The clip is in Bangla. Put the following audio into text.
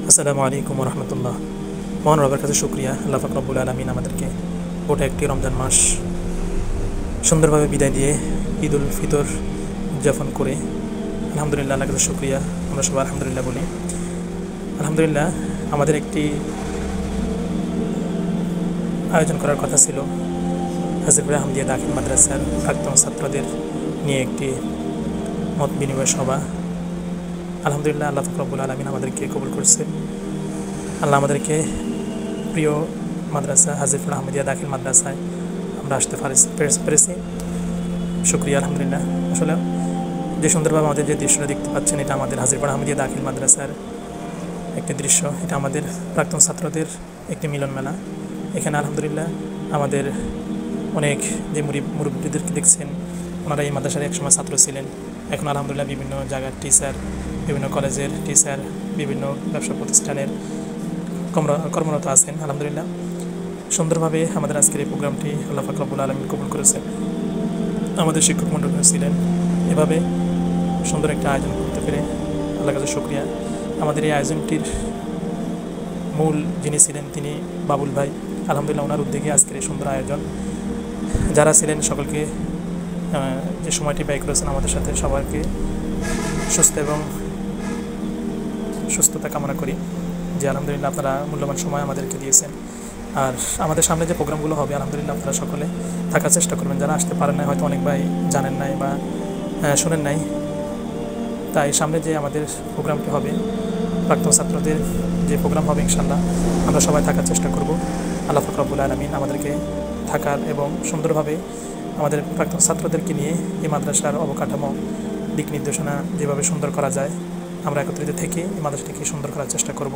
আসসালামু আলাইকুম রহমতুল্লাহ। মহান রবের কাছে শুক্রিয়া, আল্লাহ পাক রব্বুল আলামিন আমাদেরকে গোটা একটি রমজান মাস সুন্দরভাবে বিদায় দিয়ে ঈদ উল ফিতর উদযাপন করে আলহামদুলিল্লাহ, আল্লাহর কাছে শুক্রিয়া। আমরা সবাই আলহামদুলিল্লাহ বলি। আলহামদুলিল্লাহ, আমাদের একটি আয়োজন করার কথা ছিল হাজিরপুর আহমদিয়া দাখিল মাদ্রাসার প্রাক্তন ছাত্রদের নিয়ে একটি মত বিনিময় সভা। আলহামদুলিল্লাহ, আল্লাহ পাক রব্বুল আলামিন আমাদেরকে কবুল করছে। আল্লাহ আমাদেরকে প্রিয় মাদ্রাসা হাজিরপুর আহমদিয়া দাখিল মাদ্রাসায় আমরা আসতে পেরেছি। শুক্রিয়া আলহামদুলিল্লাহ। আসলে যে সুন্দরভাবে আমাদের যে দৃশ্যটা দেখতে পাচ্ছেন, এটা আমাদের হাজিরপুর আহমদিয়া দাখিল মাদ্রাসার একটি দৃশ্য। এটা আমাদের প্রাক্তন ছাত্রদের একটি মিলন মেলা। এখানে আলহামদুলিল্লাহ আমাদের অনেক যে মুরব্বীদেরকে দেখছেন, ওনারা এই মাদ্রাসার একসময় ছাত্র ছিলেন। এখন আলহামদুলিল্লাহ বিভিন্ন জায়গার টিচার, বিভিন্ন কলেজের টিচার, বিভিন্ন ব্যবসা প্রতিষ্ঠানের কর্মরত আছেন। আলহামদুলিল্লাহ, সুন্দরভাবে আমাদের আজকের এই প্রোগ্রামটি আল্লাহ পাক রব্বুল আলামিন কবুল করেছেন। আমাদের শিক্ষক মণ্ডলী ছিলেন। এভাবে সুন্দর একটা আয়োজন করতে পেরে আল্লাহর কাছে শুকরিয়া। আমাদের এই আয়োজনটির মূল যিনি ছিলেন তিনি বাবুল ভাই। আলহামদুলিল্লাহ, ওনার উদ্যোগে আজকের এই সুন্দর আয়োজন। যারা ছিলেন সকলকে, যে সময়টি ব্যয় করেছেন আমাদের সাথে, সবাইকে সুস্থ এবং সুস্থতা কামনা করি। যে আলহামদুলিল্লাহ আপনারা মূল্যবান সময় আমাদেরকে দিয়েছেন। আর আমাদের সামনে যে প্রোগ্রামগুলো হবে, আলহামদুলিল্লাহ আপনারা সকলে থাকার চেষ্টা করবেন। যারা আসতে পারেন নাই, হয়তো অনেক ভাই জানেন নাই বা শোনেন নাই, তাই সামনে যে আমাদের প্রোগ্রামটি হবে, প্রাক্তন ছাত্রদের যে প্রোগ্রাম হবে, ইনশাল্লাহ আমরা সবাই থাকার চেষ্টা করব। আল্লাহ পাক রব্বুল আলামিন আমাদেরকে থাকার এবং সুন্দরভাবে আমাদের প্রাক্তন ছাত্রদেরকে নিয়ে এই মাদ্রাসার অবকাঠামো দিক নির্দেশনা যেভাবে সুন্দর করা যায়, আমরা একত্রিত থেকে এই মাদ্রাসাটিকে সুন্দর করার চেষ্টা করব।